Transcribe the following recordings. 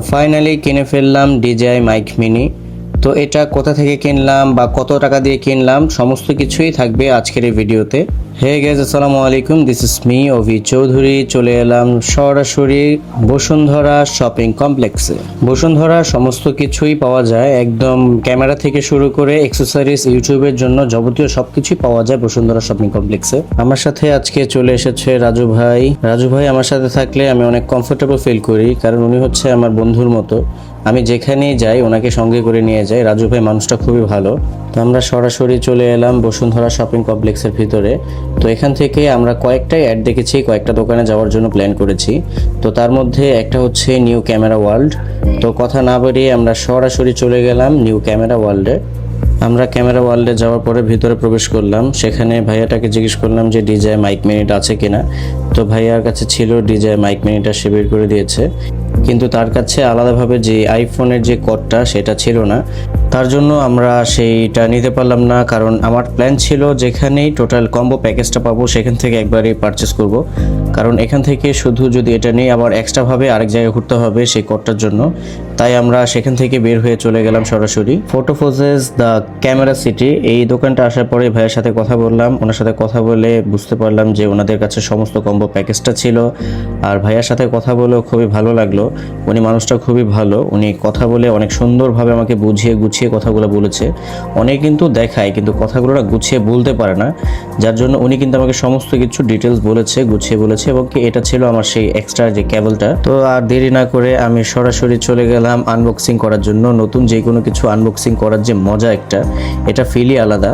Finally কিনে ফেললাম DJI mic mini. তো এটা কোথা থেকে কিনলাম বা কত টাকা দিয়ে কিনলাম সমস্ত কিছুই থাকবে আজকের এই ভিডিওতে। হে গাইস, আসসালামু আলাইকুম, দিস ইজ মি অভি চৌধুরী। চলে এলাম সরাসরি বসুন্ধরা শপিং কমপ্লেক্সে। বসুন্ধরা সমস্ত কিছুই পাওয়া যায়, একদম ক্যামেরা থেকে শুরু করে অ্যাক্সেসরিজ, ইউটিউবের জন্য যাবতীয় সবকিছুই পাওয়া যায় বসুন্ধরা শপিং কমপ্লেক্সে। আমার সাথে আজকে চলে এসেছে রাজু ভাই। রাজু ভাই আমার সাথে থাকলে আমি অনেক কমফোর্টেবল ফিল করি, কারণ উনি হচ্ছে আমার বন্ধুর মতো। আমি যেখানেই যাই ওনাকে সঙ্গে করে নিয়ে যাই। রাজু ভাই মানুষটা খুবই ভালো। তো আমরা সরাসরি চলে এলাম বসুন্ধরা শপিং কমপ্লেক্সের ভিতরে। তো এখান থেকে আমরা কয়েকটাই অ্যাড দেখেছি, কয়েকটা দোকানে যাওয়ার জন্য প্ল্যান করেছি। তো তার মধ্যে একটা হচ্ছে নিউ ক্যামেরা ওয়ার্ল্ড। তো কথা না বাড়িয়ে আমরা সরাসরি চলে গেলাম নিউ ক্যামেরা ওয়ার্ল্ডে। আমরা ক্যামেরা ওয়ার্ল্ডে যাওয়ার পরে ভিতরে প্রবেশ করলাম। সেখানে ভাইয়াটাকে জিজ্ঞেস করলাম যে DJI মাইক মিনিটা আছে কিনা। তো ভাইয়ার কাছে ছিল, DJI মাইক মিনিটা সে বের করে দিয়েছে, কিন্তু তার কাছে আলাদাভাবে যে আইফোনের যে কোডটা সেটা ছিল না। তার জন্য আমরা সেইটা নিতে পারলাম না, কারণ আমার প্ল্যান ছিল যেখানেই টোটাল কম্বো প্যাকেজটা পাবো সেখান থেকে একবারই পারচেস করব। কারণ এখান থেকে শুধু যদি এটা নিয়ে আবার এক্সট্রাভাবে আরেক জায়গায় ঘুরতে হবে সেই কোডটার জন্য। তাই আমরা সেখান থেকে বের হয়ে চলে গেলাম সরাসরি ফটোফোজেস দ্য ক্যামেরা সিটি। এই দোকানটা আসার পরে ভাইয়ের সাথে কথা বললাম। ওনার সাথে কথা বলে বুঝতে পারলাম যে ওনাদের কাছে সমস্ত কম্বো প্যাকেজটা ছিল। আর ভাইয়ার সাথে কথা বলেও খুবই ভালো লাগলো। উনি মানুষটা খুবই ভালো। উনি কথা বলে অনেক সুন্দরভাবে আমাকে বুঝিয়ে গুছিয়ে কথাগুলো বলেছে। অনেক কিন্তু দেখায়, কিন্তু কথাগুলো না গুছিয়ে বলতে পারে না, যার জন্য উনি কিন্তু আমাকে সমস্ত কিছু ডিটেলস বলেছে, গুছিয়ে বলেছে। এবং কি এটা ছিল আমার সেই এক্সট্রা যে কেবলটা। তো আর দেরি না করে আমি সরাসরি চলে গেলাম আনবক্সিং করার জন্য। নতুন যে কোনো কিছু আনবক্সিং করার যে মজা একটা, এটা ফিলই আলাদা।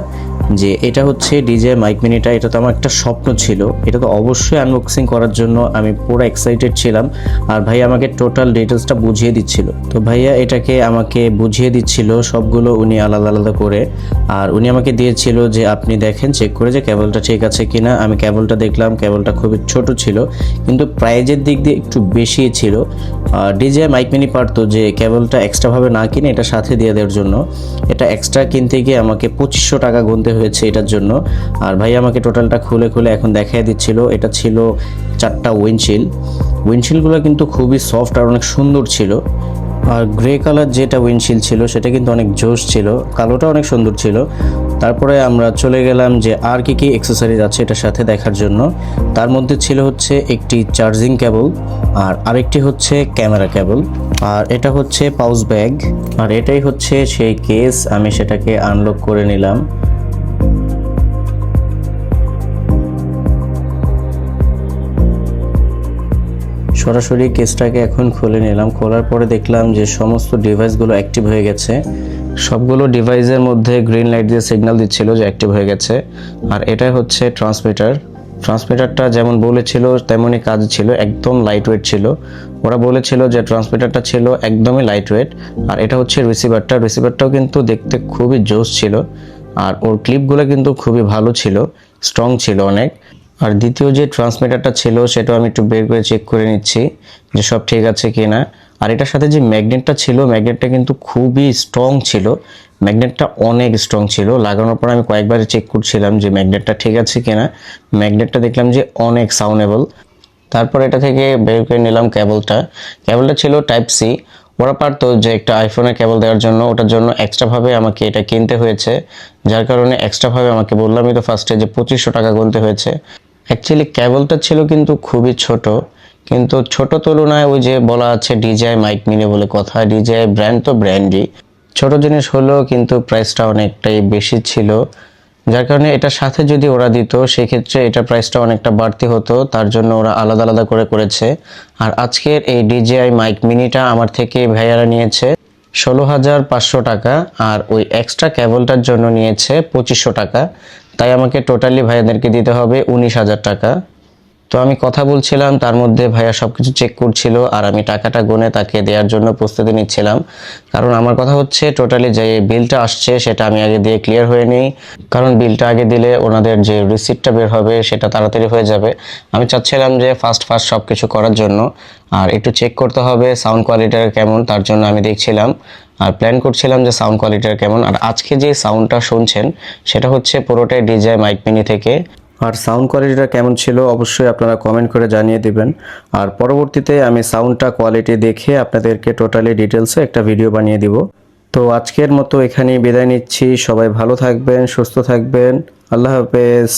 যে এটা হচ্ছে DJI মাইক মিনিটা, এটা তো আমার একটা স্বপ্ন ছিল। এটা তো অবশ্যই আনবক্সিং করার জন্য আমি পুরো এক্সাইটেড ছিলাম। আর ভাই আমাকে টোটাল ডিটেলসটা বুঝিয়ে দিচ্ছিল। তো ভাইয়া এটাকে আমাকে বুঝিয়ে দিচ্ছিল সবগুলো উনি আলাদা আলাদা করে। আর উনি আমাকে দিয়েছিল যে আপনি দেখেন, চেক করে যে কেবলটা ঠিক আছে কিনা। আমি কেবলটা দেখলাম, কেবলটা খুবই ছোট ছিল, কিন্তু প্রাইজের দিক দিয়ে একটু বেশি ছিল। DJI মাইক মিনি পারতো যে কেবলটা এক্সট্রাভাবে না কিনে এটা সাথে দিয়ে দেওয়ার জন্য। এটা এক্সট্রা কিনতে গিয়ে আমাকে 2500 টাকা গুনতে হয়েছে এটার জন্য। আর ভাই আমাকে টোটালটা খুলে খুলে এখন দেখাই দিচ্ছিল। এটা ছিল 4টা উইন্ডশিল্ডগুলো কিন্তু খুবই সফট আর অনেক সুন্দর ছিল। আর গ্রে কালার যেটা উইন্ডশিল্ড ছিল সেটা কিন্তু অনেক জোশ ছিল, কালোটা অনেক সুন্দর ছিল। তারপরে আমরা চলে গেলাম যে আর কি কি অ্যাক্সেসরিজ আছে এটার সাথে দেখার জন্য। তার মধ্যে ছিল হচ্ছে একটি চার্জিং কেবল, আর আরেকটি হচ্ছে ক্যামেরা কেবল, আর এটা হচ্ছে পাউচ ব্যাগ, আর এটাই হচ্ছে সেই কেস। আমি সেটাকে আনলক করে নিলাম। সরাসরি কেসটাকে এখন খুলে নিলাম। খোলার পরে দেখলাম যে সমস্ত ডিভাইসগুলো অ্যাক্টিভ হয়ে গেছে। সবগুলো ডিভাইসের মধ্যে গ্রিন লাইট দিয়ে সিগন্যাল দিচ্ছিল যে অ্যাক্টিভ হয়ে গেছে। আর এটাই হচ্ছে ট্রান্সমিটারটা যেমন বলেছিল তেমনই কাজ ছিল, একদম লাইট ওয়েট ছিল। ওরা বলেছিল যে ট্রান্সমিটারটা ছিল একদমই লাইট ওয়েট। আর এটা হচ্ছে রিসিভারটাও কিন্তু দেখতে খুবই জোস ছিল। আর ওর ক্লিপগুলো কিন্তু খুবই ভালো ছিল, স্ট্রং ছিল অনেক। আর দ্বিতীয় যে ট্রান্সমিটারটা ছিল সেটাও আমি একটু বের করে চেক করে নিচ্ছি যে সব ঠিক আছে কিনা। আর এটার সাথে যে ম্যাগনেটটা ছিল, ম্যাগনেটটা কিন্তু খুবই স্ট্রং ছিল। ম্যাগনেটটা অনেক স্ট্রং ছিল। লাগানোর পর আমি কয়েকবার চেক করছিলাম যে ম্যাগনেটটা ঠিক আছে কিনা। ম্যাগনেটটা দেখলাম যে অনেক সাউন্ডেবল। তারপর এটা থেকে বের করে নিলাম কেবলটা ছিল টাইপ সি। ওরা পারতো যে একটা আইফোনের কেবল দেওয়ার জন্য, ওটার জন্য এক্সট্রাভাবে আমাকে এটা কিনতে হয়েছে। যার কারণে এক্সট্রাভাবে আমাকে বললামই তো ফার্স্টে যে 2500 টাকা গুনতে হয়েছে। অ্যাকচুয়ালি কেবলটা ছিল কিন্তু খুবই ছোট, কিন্তু ছোট তুলনায় ওই যে বলা আছে DJI মাইক মিনি বলে কথা, DJI ব্র্যান্ড তো ব্র্যান্ডই, ছোট জিনিস হলেও কিন্তু প্রাইসটা অনেকটাই বেশি ছিল। যার কারণে এটার সাথে যদি ওরা দিত সেক্ষেত্রে এটা প্রাইসটা অনেকটা বাড়তি হতো। তার জন্য ওরা আলাদা আলাদা করে করেছে। আর আজকের এই DJI মাইক মিনিটা আমার থেকে ভাইয়ারা নিয়েছে 16,500 টাকা, আর ওই এক্সট্রা কেবলটার জন্য নিয়েছে 2500 টাকা। তাই আমাকে টোটালি ভাইয়াদেরকে দিতে হবে 19,000 টাকা। তো আমি কথা বলছিলাম, তার মধ্যে ভাইয়া সবকিছু চেক করছিল, আর আমি টাকাটা গুনে তাকে দেওয়ার জন্য প্রস্তুতি নিচ্ছিলাম। কারণ আমার কথা হচ্ছে টোটালি যে বিলটা আসছে সেটা আমি আগে দিয়ে ক্লিয়ার হয়ে নিই, কারণ বিলটা আগে দিলে ওনাদের যে রিসিপ্টটা বের হবে সেটা তাড়াতাড়ি হয়ে যাবে। আমি চাচ্ছিলাম যে ফার্স্ট সব কিছু করার জন্য। আর একটু চেক করতে হবে সাউন্ড কোয়ালিটিটা কেমন, তার জন্য আমি দেখছিলাম আর প্ল্যান করছিলাম যে সাউন্ড কোয়ালিটিটা কেমন। আর আজকে যে সাউন্ডটা শুনছেন সেটা হচ্ছে পুরোটাই DJI মাইক মিনি থেকে। আর সাউন্ড কোয়ালিটিটা কেমন ছিল অবশ্যই আপনারা কমেন্ট করে জানিয়ে দিবেন। আর পরবর্তীতে আমি সাউন্ডটা কোয়ালিটি দেখে আপনাদেরকে টোটালি ডিটেলসে একটা ভিডিও বানিয়ে দিব। তো আজকের মতো এখানেই বিদায় নিচ্ছি। সবাই ভালো থাকবেন, সুস্থ থাকবেন। আল্লাহ হাফেজ।